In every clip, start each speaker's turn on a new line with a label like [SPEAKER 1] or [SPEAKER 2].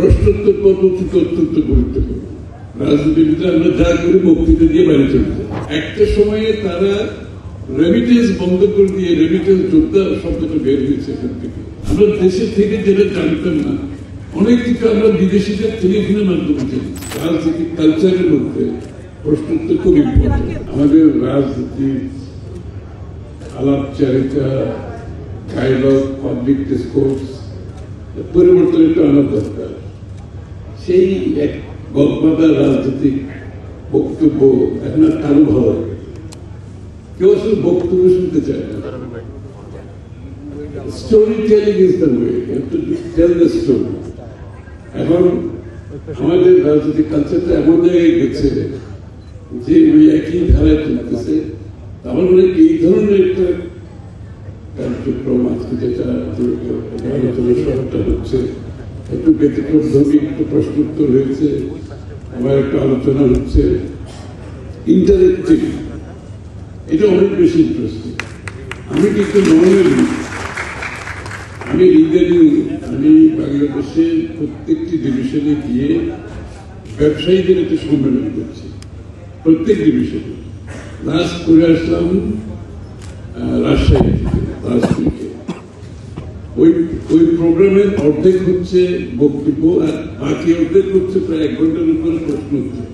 [SPEAKER 1] প্রশ্নোত্তর পর্ব থেকে অত্যন্ত গুরুত্বপূর্ণ। রাজনীতিবিদরা আমরা যা করি বক্তৃতা দিয়ে বাইরে চলে যাই। একটা সময়ে তারা রেমিটেন্স বন্ধ করে দিয়ে রেমিটেন্স যোদ্ধা শব্দটা বের হয়েছে এখান থেকে। আমরা দেশে থেকে যেটা জানতাম না, অনেক কিছু আমরা বিদেশিদের টেলিভিশনের মাধ্যমে জানি। রাজনীতিক কালচারের মধ্যে প্রশ্নোত্তর খুব ইম্পর্টেন্ট। আমাদের রাজনীতির আলাপচারিতা, ডায়লগ, পাবলিক ডিসকোর্স পরিবর্তন একটু আনার দরকার। সেই এক গল্পদার রাজনৈতিক বক্তব্য এখন আর কারো ভালো লাগে, কেউ আসলে বক্তব্য শুনতে চায় না। Story telling is the way, you have to tell the story. এখন আমাদের রাজনৈতিক কালচারটা এমন জায়গায় গেছে যে ওই একই ধারায় চলতেছে। আমার মনে হয় এই ধরনের একটা কার্যক্রম আজকে যেটা আলোচনা হচ্ছে, একটু ব্যতিক্রমধর্মী একটু প্রশ্ন উত্তর হয়েছে, আমার একটা আলোচনা হচ্ছে ইন্টারেক্টিভ, এটা অনেক বেশি ইন্টারেস্টিং। আমি কিন্তু নর্মালি আমি বাংলাদেশের প্রত্যেকটি ডিভিশনে গিয়ে ব্যবসায়ীদের একটা সম্মেলন করছি, প্রত্যেক ডিভিশনে। লাস্ট করে আসলাম রাজশাহী থেকে, লাস্ট উইকে। ওই প্রোগ্রামের অর্ধেক হচ্ছে বক্তব্য আর বাকি অর্ধেক হচ্ছে প্রায় 1 ঘন্টার উপরে প্রশ্ন উত্তর।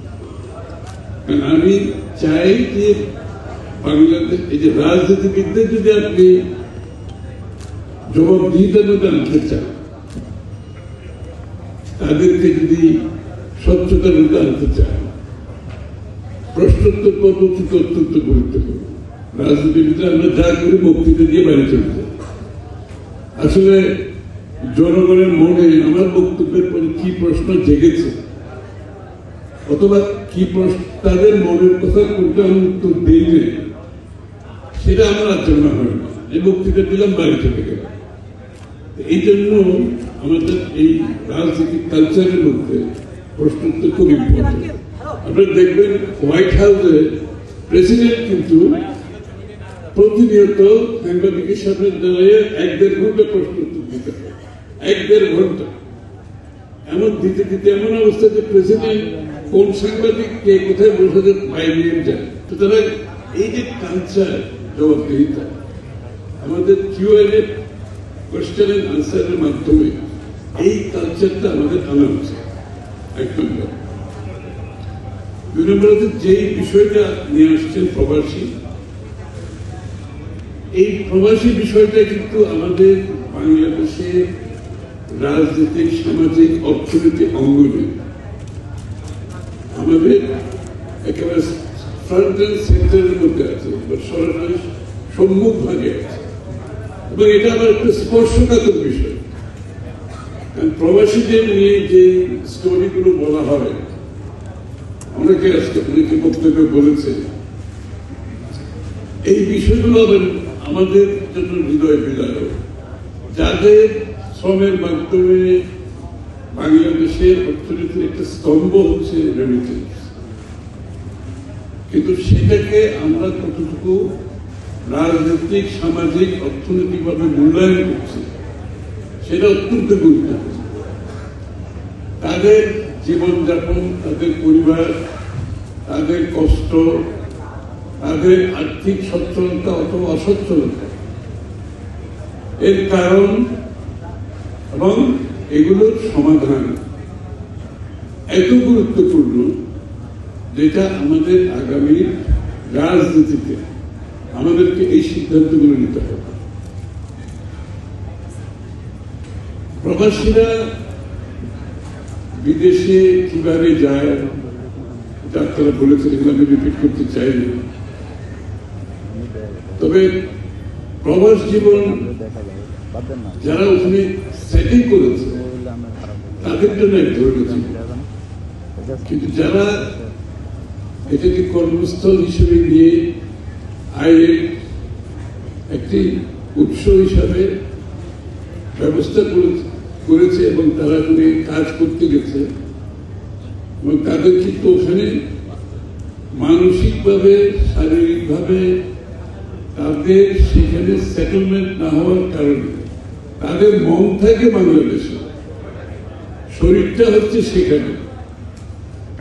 [SPEAKER 1] কারণ আমি চাই যে বাংলাদেশ এই যে রাজনীতিবিদদের যদি আপনি জবাবদিহিতার মধ্যে আনতে চান, তাদেরকে যদি স্বচ্ছতার মধ্যে আনতে চান, প্রশ্নোত্তর পর্ব থেকে অত্যন্ত গুরুত্বপূর্ণ। রাজনীতিবিদরা আমরা যা করি বক্তৃতা দিয়ে বাইরে চলে যাই। আসলে জনগণের মনে আমার বক্তব্যের পরে কি প্রশ্ন জেগেছে অথবা কি প্রশ্ন তাদের মনের কথা কোনটা আমি উত্তর দিই না, সেটা আমার আর জানা হয় না। এই বক্তৃতা দিলাম, বাইরে চলে গেলাম। এই জন্য আমাদের এই রাজনৈতিক কালচারের মধ্যে প্রশ্নোত্তর খুব ইম্পর্টেন্ট। আপনারা দেখবেন হোয়াইট হাউসে প্রেসিডেন্ট কিন্তু প্রতিনিয়ত সাংবাদিকের সামনে দাঁড়িয়ে 1-1.5 ঘন্টা প্রশ্ন উত্তর দিতে হয়, 1-1.5 ঘন্টা। এমন দিতে দিতে এমন অবস্থা যে প্রেসিডেন্ট কোন সাংবাদিককে কোথায় বসে বাইরে নিয়ে যায়। সুতরাং এই যে কালচার জবাবদিহিতা, আমাদের কিউএনএ কোয়েশ্চেন এন্ড আনসারের মাধ্যমে এই কালচারটা আমাদের আনা উচিত। 1 নম্বর। 2 নম্বর হচ্ছে যেই বিষয়টা নিয়ে আসছেন প্রবাসী, এই প্রবাসী বিষয়টা কিন্তু আমাদের বাংলাদেশের রাজনৈতিক, সামাজিক, অর্থনৈতিক অঙ্গ নেই। আমাদের একেবারে ফ্রন্ট এন্ড সেন্টারের মধ্যে আছে, সরাসরি সম্মুখ ভাগে আছে, এবং এটা আমার একটা স্পর্শকাতর বিষয়। কারণ প্রবাসীদের নিয়ে যে স্টোরিগুলো বলা হয়, অনেকে বক্তব্য বলেছে, এই বিষয়গুলো আমাদের জন্য হৃদয় বিদারক। যাদের শ্রমের মাধ্যমে বাংলাদেশের অর্থনীতির একটা স্তম্ভ হচ্ছে রেমিটেন্স, কিন্তু সেটাকে আমরা কতটুকু রাজনৈতিক, সামাজিক, অর্থনৈতিকভাবে মূল্যায়ন করছি সেটা অত্যন্ত গুরুত্বপূর্ণ। তাদের জীবনযাপন, তাদের পরিবার, তাদের কষ্ট, তাদের আর্থিক সচ্ছলতা অথবা অসচ্ছলতা, এর কারণ এবং এগুলোর সমাধান এত গুরুত্বপূর্ণ, যেটা আমাদের আগামী রাজনীতিতে আমাদেরকে এই সিদ্ধান্তগুলো নিতে হবে। প্রবাসীরা বিদেশে কিভাবে যায় এটা আপনারা বলেছেন, এগুলো আমি রিপিট করতে চাই না। তবে প্রবাস জীবন যারা ওখানে সেটিং করেছে তাদের জন্য এক ধরনের জীবন, কিন্তু যারা এটাকে কর্মস্থল হিসেবে নিয়ে আয়ের একটি উৎস হিসাবে ব্যবস্থা করেছে এবং তারা কাজ করতে গেছে, এবং তাদের কিন্তু ওখানে মানসিকভাবে, শারীরিকভাবে তাদের সেখানে সেটেলমেন্ট না হওয়ার কারণে তাদের মন থাকে বাংলাদেশে, শরীরটা হচ্ছে সেখানে,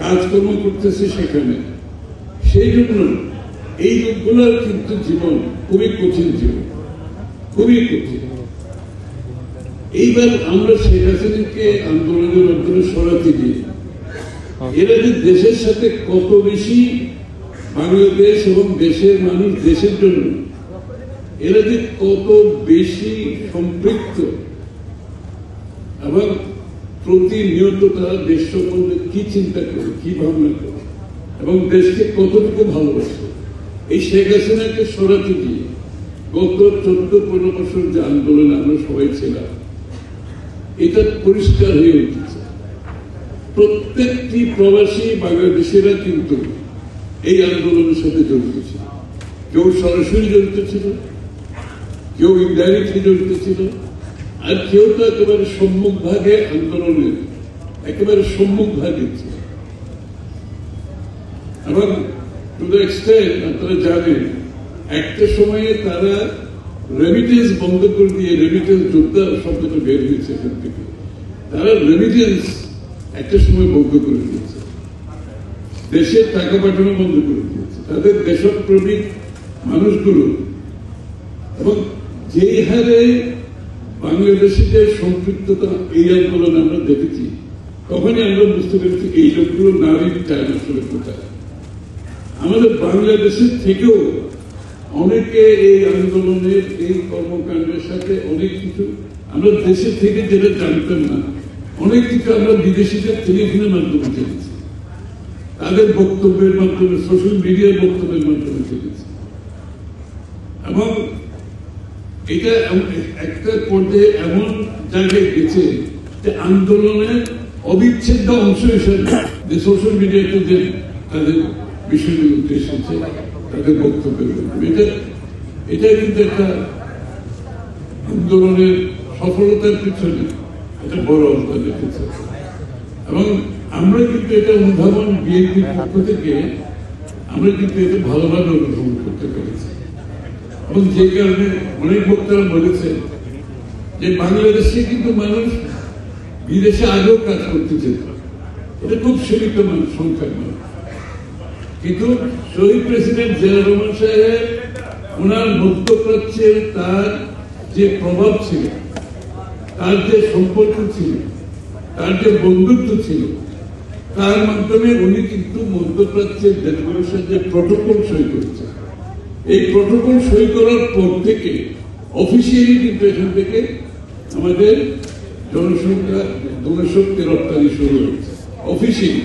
[SPEAKER 1] কাজকর্ম করতেছে সেখানে। সেই জন্য এই লোকগুলোর কিন্তু জীবন খুবই কঠিন, জীবন খুবই কঠিন। এইবার আমরা শেখ হাসিনাকে আন্দোলনের মাধ্যমে সরাতে গিয়ে এরা যে দেশের সাথে কত বেশি, বাংলাদেশ এবং দেশের মানুষ, দেশের জন্য এরা যে কত বেশি সম্পৃক্ত এবং প্রতিনিয়ত তারা দেশ সম্বন্ধে কি চিন্তা করে, কি ভাবনা করে এবং দেশকে কতটুকু ভালোবাসে, এই শেখ হাসিনাকে সরাতে গিয়ে গত 14-15 বছর যে আন্দোলন আমরা সবাই ছিলাম, এটা পরিষ্কার হয়ে উঠেছে। প্রত্যেকটি প্রবাসী বাংলাদেশিরা কিন্তু এই আন্দোলনের সাথে জড়িত ছিল। কেউ সরাসরি জড়িত ছিল, কেউ ইনডাইরেক্টলি জড়িত ছিল, আর কেউ তো একেবারে সম্মুখ ভাগে আন্দোলনের একেবারে সম্মুখ ভাগে ছিল। এবং টু দ্য এক্সটেন্ট আপনারা জানেন, একটা সময়ে তারা রেমিটেন্স বন্ধ করে দিয়ে, রেমিটেন্স যোদ্ধা শব্দটা বের হয়েছে এখান থেকে, তারা রেমিটেন্স একটা সময় বন্ধ করে দিয়েছে, দেশের টাকা পাঠানো বন্ধ করে দিয়েছে তাদের দেশপ্রেমিক মানুষগুলো। এবং যেই হারে বাংলাদেশিদের সম্পৃক্ততা এই আন্দোলনে আমরা দেখেছি, তখনই আমরা বুঝতে পেরেছি এই লোকগুলো নারীর টাইম আসলে কোথায়। আমাদের বাংলাদেশের থেকেও অনেকে এই আন্দোলনের এই কর্মকাণ্ডের সাথে অনেক কিছু আমরা দেশের থেকে যেটা জানতাম না, অনেক কিছু আমরা বিদেশিদের টেলিভিশনের মাধ্যমে জেনেছি, তাদের বক্তব্যের মাধ্যমে, সোশ্যাল মিডিয়ার বক্তব্যের মাধ্যমে জেনেছি। এবং এটা একটা পর্যায়ে এমন জায়গায় গেছে যে আন্দোলনের অবিচ্ছেদ্য অংশ হিসেবে যে সোশ্যাল মিডিয়াতে যে তাদের বিষয়গুলো উঠে এসেছে, তাদের বক্তব্যের মাধ্যমে, এটা কিন্তু একটা আন্দোলনের সফলতার পিছনে একটা বড় অবদান রেখেছে। এবং আমরা কিন্তু এটা অনুধাবন, বিএনপির পক্ষ থেকে আমরা কিন্তু এটা ভালোভাবে অনুধাবন করতে পেরেছি। এবং যে কারণে অনেক বক্তারা বলেছেন যে বাংলাদেশে কিন্তু মানুষ বিদেশে আগেও কাজ করতে যেত, এটা খুব সীমিত মানুষ, সংখ্যার মানুষ। কিন্তু শহীদ প্রেসিডেন্ট জিয়া রহমান সাহেব ওনার মধ্যপ্রাচ্যের তার যে প্রভাব ছিল, তার যে সম্পর্ক ছিল, তার যে বন্ধুত্ব ছিল, তার মাধ্যমে উনি কিন্তু মধ্যপ্রাচ্যের দেশগুলোর সাথে প্রটোকল সই করেছেন। এই প্রটোকল সই করার পর থেকে অফিসিয়ালি কিন্তু এখান থেকে আমাদের জনশক্তি রপ্তানি শুরু হয়েছে অফিসিয়ালি।